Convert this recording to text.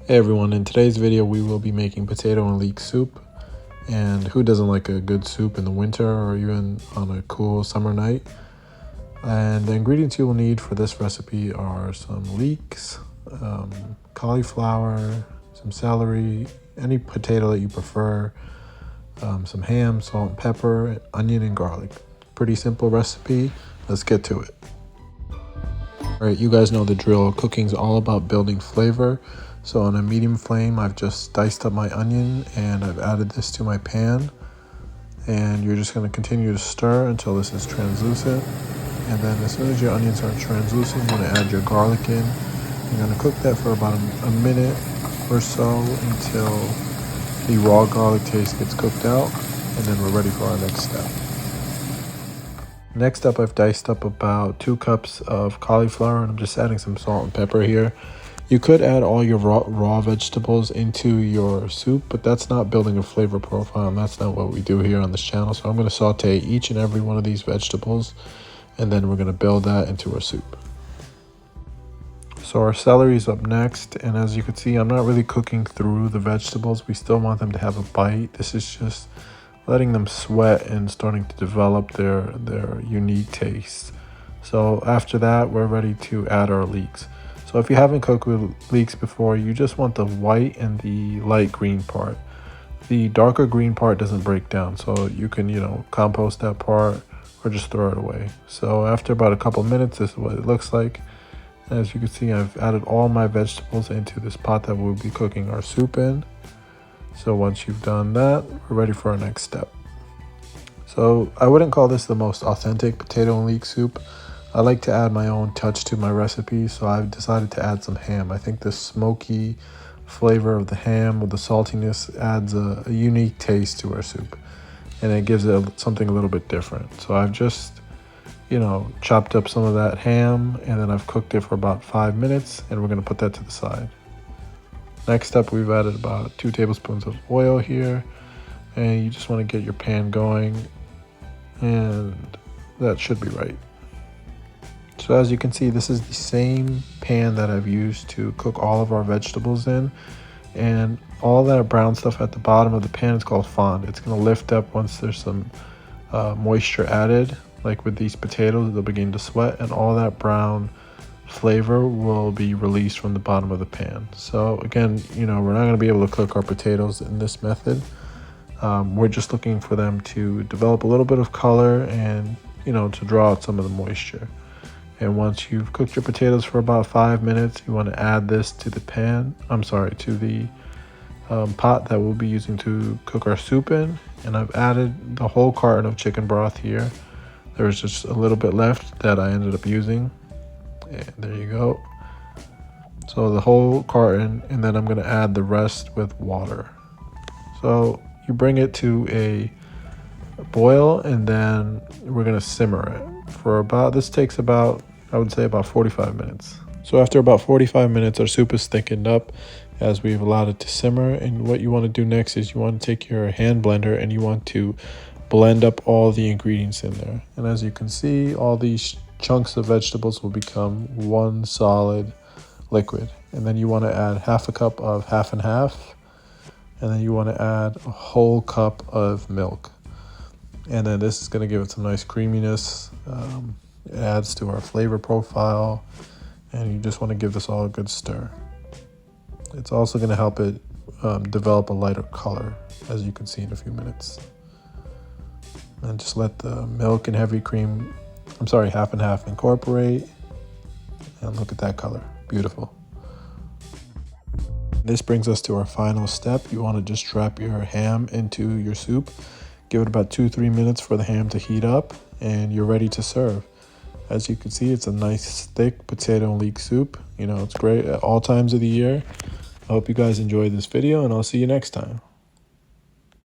Hey everyone, in today's video we will be making potato and leek soup. And who doesn't like a good soup in the winter or even on a cool summer night? And the ingredients you will need for this recipe are some leeks, cauliflower, some celery, any potato that you prefer, some ham, salt and pepper, onion and garlic. Pretty simple recipe. Let's get to it. Alright, you guys know the drill. Cooking's all about building flavor. So on a medium flame, I've just diced up my onion and I've added this to my pan. And you're just going to continue to stir until this is translucent. And then as soon as your onions are translucent, you want to add your garlic in. You're going to cook that for about a minute or so until the raw garlic taste gets cooked out. And then we're ready for our next step. Next up, I've diced up about 2 cups of cauliflower, and I'm just adding some salt and pepper here. You could add all your raw vegetables into your soup, but that's not building a flavor profile, and that's not what we do here on this channel. So I'm going to saute each and every one of these vegetables, and then we're going to build that into our soup. So our celery is up next, and as you can see, I'm not really cooking through the vegetables. We still want them to have a bite. This is just letting them sweat and starting to develop their unique taste. So after that, we're ready to add our leeks. So if you haven't cooked with leeks before, you just want the white and the light green part. The darker green part doesn't break down, so you can, compost that part or just throw it away. So after about a couple minutes, this is what it looks like. As you can see, I've added all my vegetables into this pot that we'll be cooking our soup in. So once you've done that, we're ready for our next step. So I wouldn't call this the most authentic potato and leek soup. I like to add my own touch to my recipe, so I've decided to add some ham. I think the smoky flavor of the ham with the saltiness adds a unique taste to our soup, and it gives it something a little bit different. So I've just, chopped up some of that ham, and then I've cooked it for about 5 minutes, and we're going to put that to the side. Next up, we've added about 2 tablespoons of oil here, and you just want to get your pan going, and that should be right. So as you can see, this is the same pan that I've used to cook all of our vegetables in, and all that brown stuff at the bottom of the pan is called fond. It's going to lift up once there's some moisture added. Like with these potatoes, they'll begin to sweat, and all that brown flavor will be released from the bottom of the pan. So again, we're not going to be able to cook our potatoes in this method. We're just looking for them to develop a little bit of color and to draw out some of the moisture. And once you've cooked your potatoes for about 5 minutes, you want to add this to the pot that we'll be using to cook our soup in. And I've added the whole carton of chicken broth here. There's just a little bit left that I ended up using. And there you go. So the whole carton, and then I'm going to add the rest with water. So you bring it to a boil, and then we're going to simmer it for about, this takes about, I would say about 45 minutes. So after about 45 minutes, our soup is thickened up as we've allowed it to simmer. And what you want to do next is you want to take your hand blender and you want to blend up all the ingredients in there. And as you can see, all these chunks of vegetables will become one solid liquid. And then you want to add half a cup of half and half, and then you want to add a whole cup of milk. And then this is going to give it some nice creaminess. It adds to our flavor profile, and you just want to give this all a good stir. It's also going to help it develop a lighter color, as you can see in a few minutes. And just let the milk and heavy cream, half and half, incorporate. And look at that color, beautiful. This brings us to our final step. You want to just drop your ham into your soup. Give it about 2-3 minutes for the ham to heat up, and you're ready to serve. As you can see, it's a nice thick potato and leek soup. It's great at all times of the year. I hope you guys enjoyed this video, and I'll see you next time.